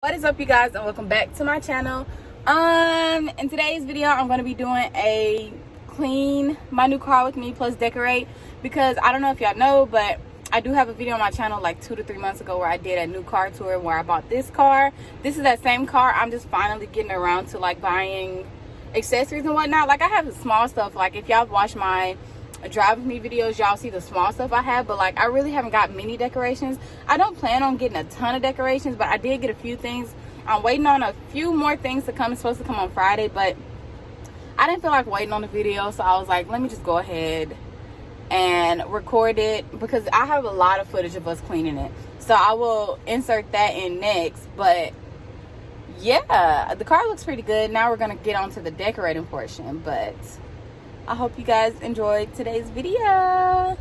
What is up, you guys, and welcome back to my channel. In today's video I'm going to be doing a clean my new car with me plus decorate, because I don't know if y'all know, but I do have a video on my channel like 2 to 3 months ago where I did a new car tour where I bought this car. This is that same car. I'm just finally getting around to like buying accessories and whatnot. Like, I have the small stuff. Like, if y'all watch my drive with me videos, y'all see the small stuff I have, but like I really haven't got many decorations. I don't plan on getting a ton of decorations, but I did get a few things. I'm waiting on a few more things to come. It's supposed to come on Friday, but I didn't feel like waiting on the video, so I was like, let me just go ahead and record it, because I have a lot of footage of us cleaning it, so I will insert that in next. But yeah, the car looks pretty good. Now we're gonna get on to the decorating portion, but I hope you guys enjoyed today's video.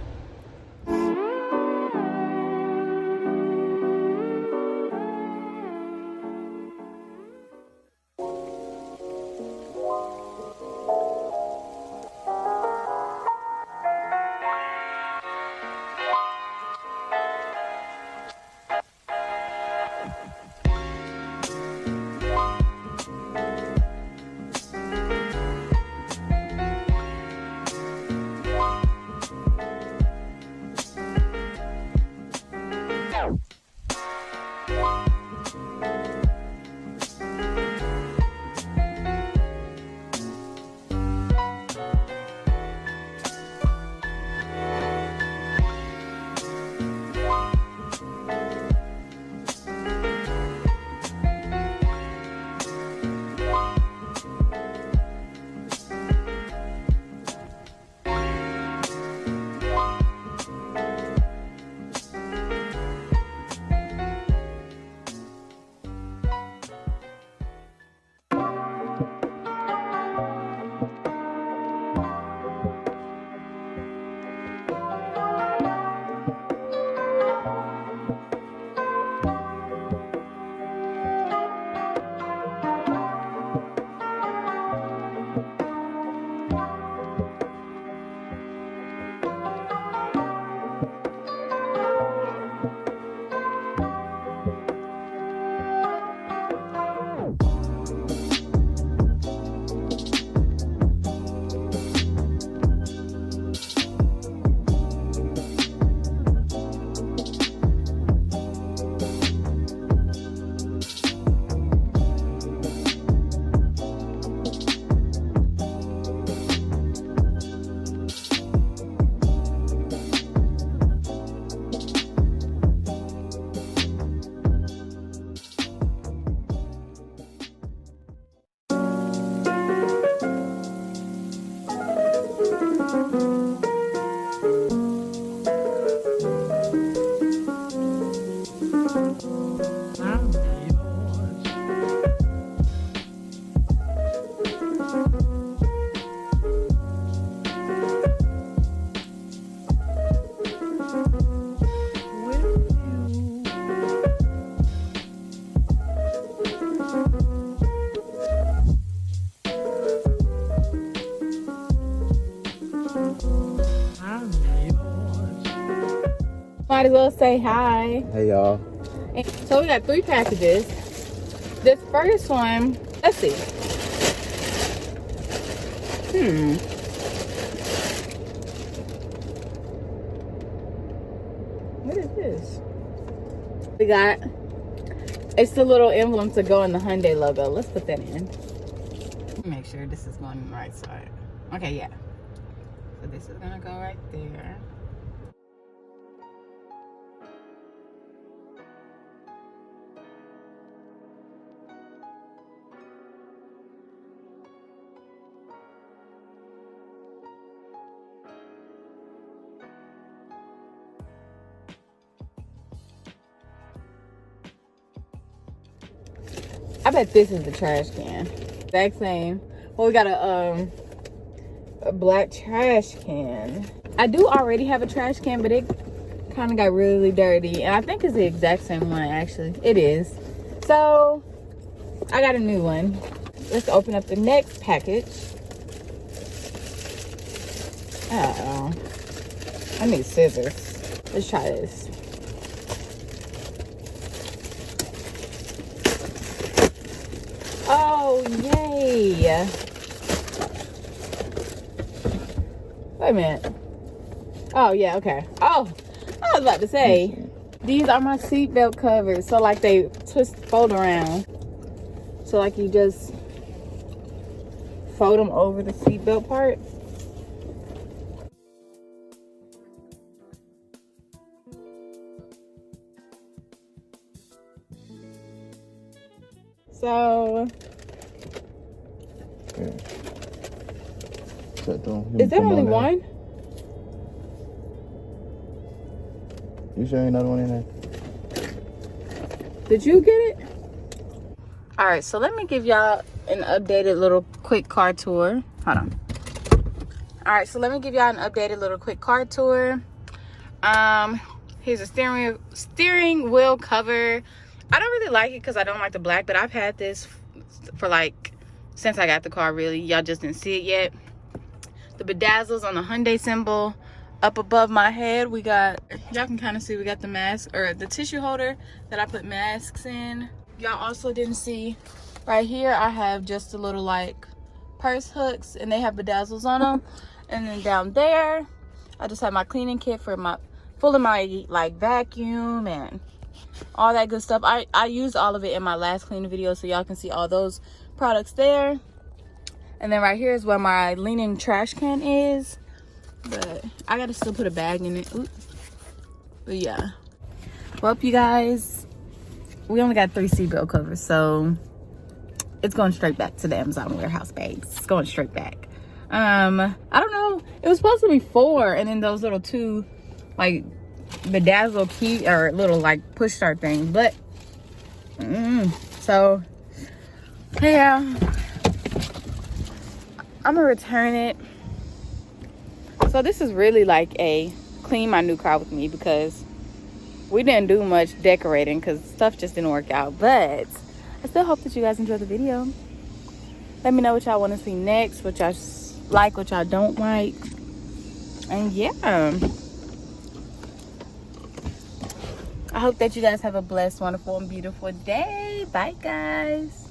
Might as well say hi. Hey y'all. So we got 3 packages. This first one, let's see. What is this? We got, it's the little emblem to go in the Hyundai logo. Let's put that in. Make sure this is going on the right side. Okay, yeah. So this is gonna go right there. I bet this is the trash can. Exact same. Well, we got a black trash can. I do already have a trash can, but it kind of got really dirty, and I think it's the exact same one. Actually, it is. So I got a new one. Let's open up the next package. Uh-oh. I need scissors. Let's try this. yay. Wait a minute. Oh, yeah, okay. Oh, I was about to say, these are my seatbelt covers. So, like, they fold around. So, like, you just fold them over the seatbelt part. So, is there only one? You sure ain't another one in there? Did you get it? All right, so let me give y'all an updated little quick car tour. Hold on. All right, so let me give y'all an updated little quick car tour. Here's a steering wheel cover. I don't really like it because I don't like the black, but I've had this for like since I got the car, really. Y'all just didn't see it yet. The bedazzles on the Hyundai symbol up above my head. We got, y'all can kind of see, we got the mask or the tissue holder that I put masks in. Y'all also didn't see right here, I have just a little like purse hooks and they have bedazzles on them. And then down there, I just have my cleaning kit for my full of my like vacuum and all that good stuff. I used all of it in my last cleaning video, so y'all can see all those products there. And then right here is where my leaning trash can is, but I gotta still put a bag in it. Ooh. But yeah, well, you guys, we only got 3 seatbelt covers, so it's going straight back to the Amazon warehouse bags. It's going straight back. I don't know, it was supposed to be 4, and then those little 2 like bedazzle key or little like push start things, but so yeah, I'm gonna return it. So this is really like a clean my new car with me, because we didn't do much decorating because stuff just didn't work out, but I still hope that you guys enjoy the video. Let me know what y'all want to see next, what y'all like, what y'all don't like, and yeah, I hope that you guys have a blessed, wonderful, and beautiful day. Bye, guys.